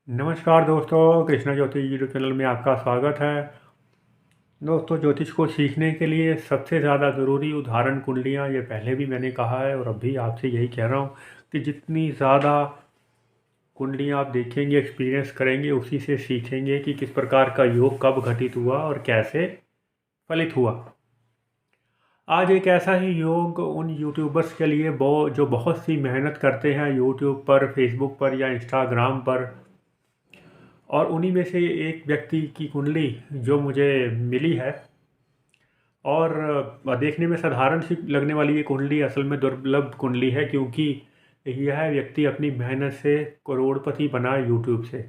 नमस्कार दोस्तों, कृष्णा ज्योतिष यूट्यूब चैनल में आपका स्वागत है। दोस्तों, ज्योतिष को सीखने के लिए सबसे ज़्यादा ज़रूरी उदाहरण कुंडलियाँ, ये पहले भी मैंने कहा है और अभी आपसे यही कह रहा हूँ कि जितनी ज़्यादा कुंडलियाँ आप देखेंगे, एक्सपीरियंस करेंगे, उसी से सीखेंगे कि किस प्रकार का योग कब घटित हुआ और कैसे फलित हुआ। आज एक ऐसा ही योग उन यूट्यूबर्स के लिए जो बहुत सी मेहनत करते हैं यूट्यूब पर, फेसबुक पर या इंस्टाग्राम पर, और उन्हीं में से एक व्यक्ति की कुंडली जो मुझे मिली है। और देखने में साधारण सी लगने वाली ये कुंडली असल में दुर्लभ कुंडली है, क्योंकि यह व्यक्ति अपनी मेहनत से करोड़पति बना यूट्यूब से।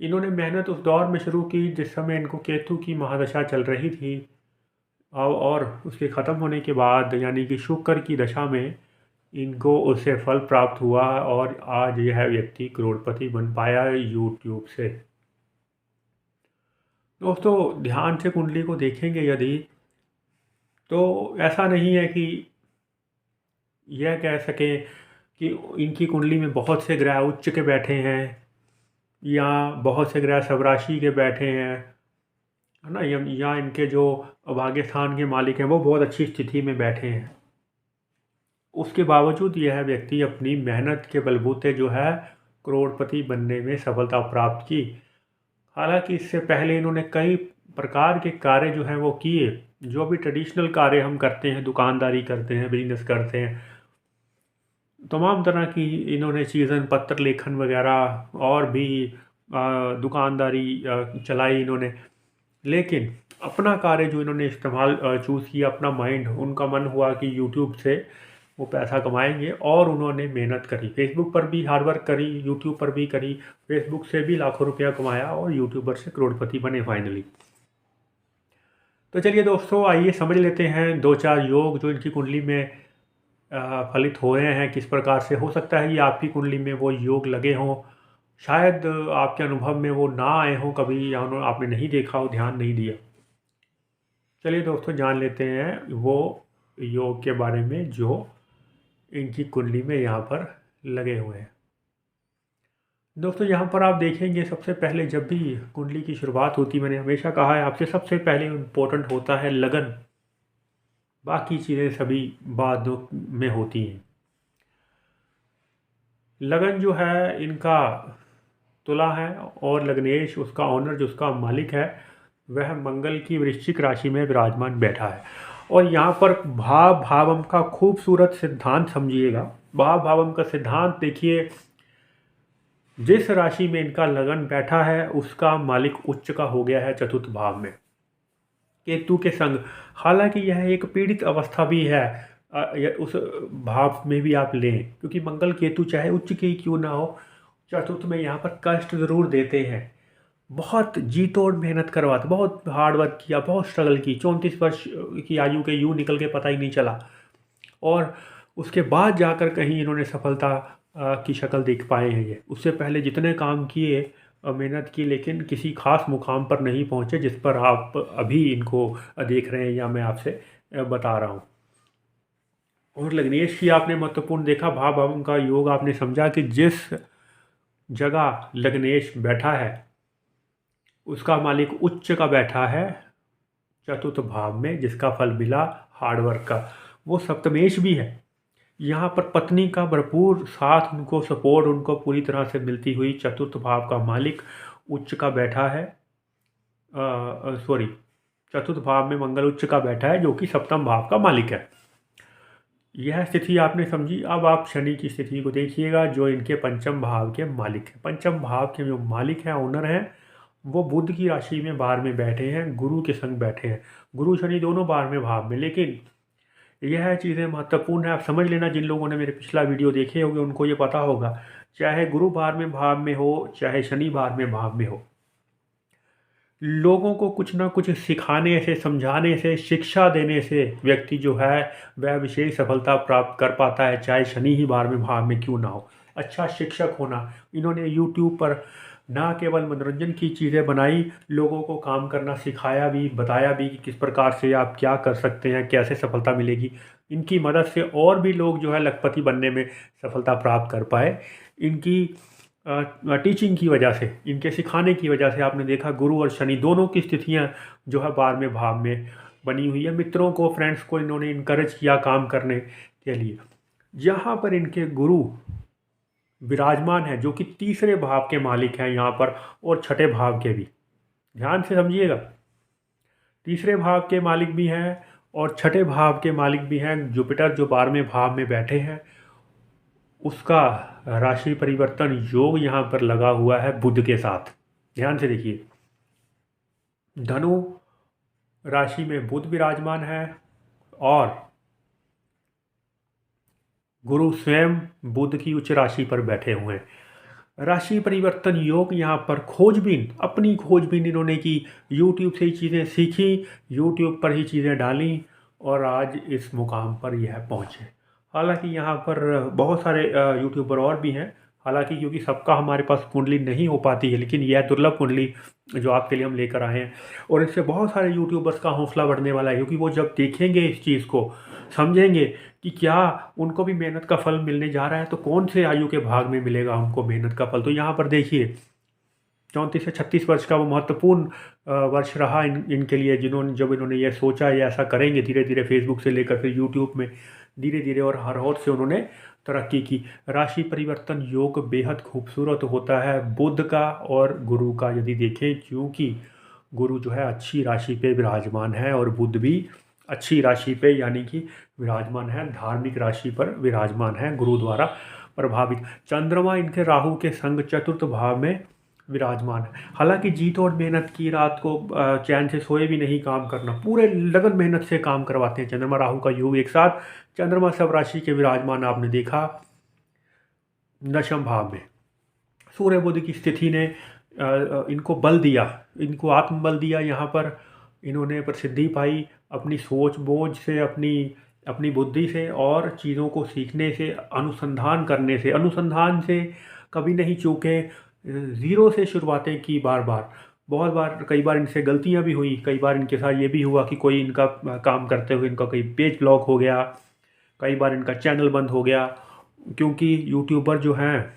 इन्होंने मेहनत उस दौर में शुरू की जिस समय इनको केतु की महादशा चल रही थी, और उसके ख़त्म होने के बाद यानी कि शुक्र की दशा में इनको उससे फल प्राप्त हुआ और आज यह व्यक्ति करोड़पति बन पाया यूट्यूब से। दोस्तों, ध्यान से कुंडली को देखेंगे यदि, तो ऐसा नहीं है कि यह कह सकें कि इनकी कुंडली में बहुत से ग्रह उच्च के बैठे हैं या बहुत से ग्रह स्वराशि के बैठे हैं, है ना, या इनके जो भाग्य स्थान के मालिक हैं वो बहुत अच्छी स्थिति में बैठे हैं। उसके बावजूद यह व्यक्ति अपनी मेहनत के बलबूते जो है करोड़पति बनने में सफलता प्राप्त की। हालांकि इससे पहले इन्होंने कई प्रकार के कार्य जो हैं वो किए, जो भी ट्रेडिशनल कार्य हम करते हैं, दुकानदारी करते हैं, बिजनेस करते हैं, तमाम तरह की इन्होंने चीज़ें, पत्र लेखन वगैरह और भी दुकानदारी चलाई इन्होंने। लेकिन अपना कार्य जो इन्होंने इस्तेमाल चूज़ किया, अपना माइंड, उनका मन हुआ कि यूट्यूब से वो पैसा कमाएंगे, और उन्होंने मेहनत करी, फेसबुक पर भी हार्ड वर्क करी, यूट्यूब पर भी करी, फेसबुक से भी लाखों रुपया कमाया और यूट्यूबर से करोड़पति बने फाइनली। तो चलिए दोस्तों, आइए समझ लेते हैं दो चार योग जो इनकी कुंडली में फलित हो रहे हैं। किस प्रकार से हो सकता है कि आपकी कुंडली में वो योग लगे हों, शायद आपके अनुभव में वो ना आए हों कभी, या आपने नहीं देखा हो, ध्यान नहीं दिया। चलिए दोस्तों, जान लेते हैं वो योग के बारे में जो इनकी कुंडली में यहाँ पर लगे हुए हैं। दोस्तों, यहाँ पर आप देखेंगे सबसे पहले जब भी कुंडली की शुरुआत होती, मैंने हमेशा कहा है आपसे, सबसे पहले इम्पोर्टेंट होता है लगन। बाकी चीज़ें सभी बाद में होती हैं। लगन जो है इनका तुला है, और लग्नेश, उसका ऑनर, जो उसका मालिक है, वह मंगल की वृश्चिक राशि में विराजमान बैठा है। और यहाँ पर भाव भावम का खूबसूरत सिद्धांत समझिएगा। भाव भावम का सिद्धांत देखिए, जिस राशि में इनका लगन बैठा है उसका मालिक उच्च का हो गया है चतुर्थ भाव में केतु के संग। हालांकि यह एक पीड़ित अवस्था भी है, उस भाव में भी आप लें, क्योंकि मंगल केतु चाहे उच्च के ही क्यों ना हो, चतुर्थ में यहाँ पर कष्ट ज़रूर देते हैं। बहुत जी तोड़ मेहनत करवाते, बहुत हार्ड वर्क किया, बहुत स्ट्रगल की, 34 वर्ष की आयु के यूँ निकल के पता ही नहीं चला, और उसके बाद जाकर कहीं इन्होंने सफलता की शक्ल देख पाए हैं। ये उससे पहले जितने काम किए, मेहनत की, लेकिन किसी खास मुकाम पर नहीं पहुँचे जिस पर आप अभी इनको देख रहे हैं या मैं आपसे बता रहा हूँ। और लग्नेश की आपने महत्वपूर्ण देखा, भाव भाव का योग आपने समझा कि जिस जगह लग्नेश बैठा है उसका मालिक उच्च का बैठा है चतुर्थ भाव में, जिसका फल मिला हार्डवर्क का, वो सप्तमेश भी है। यहाँ पर पत्नी का भरपूर साथ, उनको सपोर्ट, उनको पूरी तरह से मिलती हुई चतुर्थ भाव का मालिक उच्च का बैठा है। सॉरी, चतुर्थ भाव में मंगल उच्च का बैठा है, जो कि सप्तम भाव का मालिक है। यह स्थिति आपने समझी। अब आप शनि की स्थिति को देखिएगा, जो इनके पंचम भाव के मालिक हैं। पंचम भाव के जो मालिक हैं, ओनर हैं, वो बुध की राशि में बार में बैठे हैं, गुरु के संग बैठे हैं। गुरु शनि दोनों बार में भाव में। लेकिन यह चीज़ें महत्वपूर्ण है, आप समझ लेना। जिन लोगों ने मेरे पिछला वीडियो देखे होंगे उनको ये पता होगा, चाहे गुरु बार में भाव में हो, चाहे शनि बार में भाव में हो, लोगों को कुछ ना कुछ सिखाने से, समझाने से, शिक्षा देने से व्यक्ति जो है वह विशेष सफलता प्राप्त कर पाता है, चाहे शनि ही बार में भाव में क्यों ना हो। अच्छा शिक्षक होना, इन्होंने यूट्यूब पर ना केवल मनोरंजन की चीज़ें बनाई, लोगों को काम करना सिखाया भी, बताया भी कि किस प्रकार से आप क्या कर सकते हैं, कैसे सफलता मिलेगी। इनकी मदद से और भी लोग जो है लखपति बनने में सफलता प्राप्त कर पाए। इनकी टीचिंग की वजह से, इनके सिखाने की वजह से आपने देखा गुरु और शनि दोनों की स्थितियाँ जो है 12वें भाव में बनी हुई है। मित्रों को, फ्रेंड्स को इन्होंने इनकरेज किया काम करने के लिए। जहाँ पर इनके गुरु विराजमान है, जो कि तीसरे भाव के मालिक हैं यहाँ पर, और छठे भाव के भी, ध्यान से समझिएगा, तीसरे भाव के मालिक भी हैं और छठे भाव के मालिक भी हैं। जुपिटर जो 12वें भाव में बैठे हैं, उसका राशि परिवर्तन योग यहाँ पर लगा हुआ है बुध के साथ। ध्यान से देखिए, धनु राशि में बुध विराजमान है और गुरु स्वयं बुध की उच्च राशि पर बैठे हुए हैं। राशि परिवर्तन योग यहाँ पर खोजबीन, अपनी खोजबीन इन्होंने की, यूट्यूब से ही चीज़ें सीखी, यूट्यूब पर ही चीज़ें डाली और आज इस मुकाम पर यह पहुँचे। हालांकि यहाँ पर बहुत सारे यूट्यूबर और भी हैं, हालांकि क्योंकि सबका हमारे पास कुंडली नहीं हो पाती है, लेकिन यह दुर्लभ कुंडली जो आपके लिए हम लेकर आए हैं, और इससे बहुत सारे यूट्यूबर्स का हौसला बढ़ने वाला है, क्योंकि वो जब देखेंगे इस चीज़ को, समझेंगे कि क्या उनको भी मेहनत का फल मिलने जा रहा है, तो कौन से आयु के भाग में मिलेगा उनको मेहनत का फल। तो यहाँ पर देखिए, 34 से 36 वर्ष का वो महत्वपूर्ण वर्ष रहा इनके लिए, जब इन्होंने ये सोचा ये ऐसा करेंगे। धीरे धीरे फेसबुक से लेकर फिर यूट्यूब में धीरे धीरे और हर ओर से उन्होंने तरक्की की। राशि परिवर्तन योग बेहद खूबसूरत होता है बुध का और गुरु का, यदि देखें, क्योंकि गुरु जो है अच्छी राशि पे विराजमान है और बुध भी अच्छी राशि पे यानी कि विराजमान है, धार्मिक राशि पर विराजमान है, गुरु द्वारा प्रभावित। चंद्रमा इनके राहु के संग चतुर्थ भाव में विराजमान है। हालांकि जीत और मेहनत की, रात को चैन से सोए भी नहीं, काम करना, पूरे लगन मेहनत से काम करवाते हैं। चंद्रमा राहु का योग एक साथ, चंद्रमा सब राशि के विराजमान आपने देखा दशम भाव में। सूर्य बुध की स्थिति ने इनको बल दिया, इनको आत्मबल दिया। यहाँ पर इन्होंने प्रसिद्धि पाई अपनी सोच बोझ से, अपनी बुद्धि से और चीज़ों को सीखने से, अनुसंधान करने से। अनुसंधान से कभी नहीं चूके, ज़ीरो से शुरुआतें की बार बार, बहुत बार, कई बार इनसे गलतियां भी हुई, कई बार इनके साथ ये भी हुआ कि कोई इनका काम करते हुए इनका कोई पेज ब्लॉक हो गया, कई बार इनका चैनल बंद हो गया। क्योंकि यूट्यूबर जो हैं,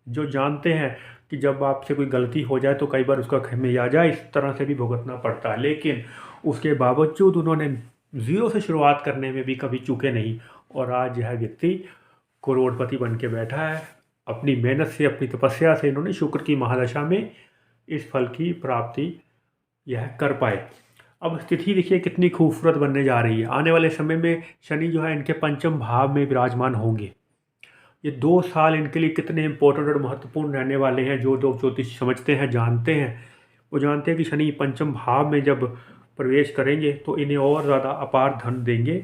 जो जानते हैं कि जब आपसे कोई गलती हो जाए तो कई बार उसका खमियाजा इस तरह से भी भुगतना पड़ता है, लेकिन उसके बावजूद उन्होंने ज़ीरो से शुरुआत करने में भी कभी चूके नहीं, और आज यह व्यक्ति करोड़पति बन के बैठा है। अपनी मेहनत से, अपनी तपस्या से इन्होंने शुक्र की महादशा में इस फल की प्राप्ति यह कर पाए। अब स्थिति देखिए कितनी खूबसूरत बनने जा रही है। आने वाले समय में शनि जो है इनके पंचम भाव में विराजमान होंगे। ये 2 साल इनके लिए कितने इंपॉर्टेंट और महत्वपूर्ण रहने वाले हैं। जो लोग ज्योतिष समझते हैं, जानते हैं, वो जानते हैं कि शनि पंचम भाव में जब प्रवेश करेंगे तो इन्हें और ज़्यादा अपार धन देंगे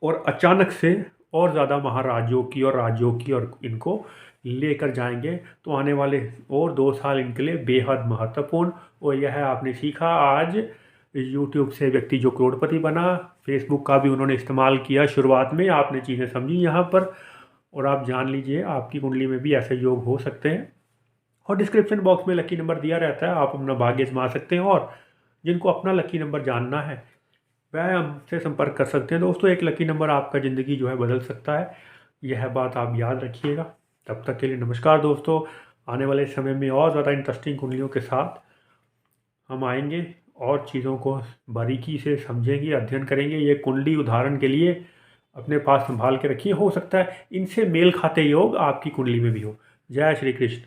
और अचानक से और ज़्यादा महाराजों की और राज्यों की और इनको लेकर जाएंगे। तो आने वाले और 2 साल इनके लिए बेहद महत्वपूर्ण। और यह आपने सीखा आज यूट्यूब से व्यक्ति जो करोड़पति बना, फेसबुक का भी उन्होंने इस्तेमाल किया शुरुआत में, आपने चीज़ें समझी यहाँ पर, और आप जान लीजिए आपकी कुंडली में भी ऐसे योग हो सकते हैं। और डिस्क्रिप्शन बॉक्स में लकी नंबर दिया रहता है, आप अपना भाग्य आजमा सकते हैं। और जिनको अपना लकी नंबर जानना है वह हमसे संपर्क कर सकते हैं। दोस्तों, एक लकी नंबर आपका ज़िंदगी जो है बदल सकता है, यह बात आप याद रखिएगा। तब तक के लिए नमस्कार दोस्तों। आने वाले समय में और ज़्यादा इंटरेस्टिंग कुंडलियों के साथ हम आएंगे और चीज़ों को बारीकी से समझेंगे, अध्ययन करेंगे। ये कुंडली उदाहरण के लिए अपने पास संभाल के रखिए, हो सकता है इनसे मेल खाते योग आपकी कुंडली में भी हो। जय श्री कृष्ण।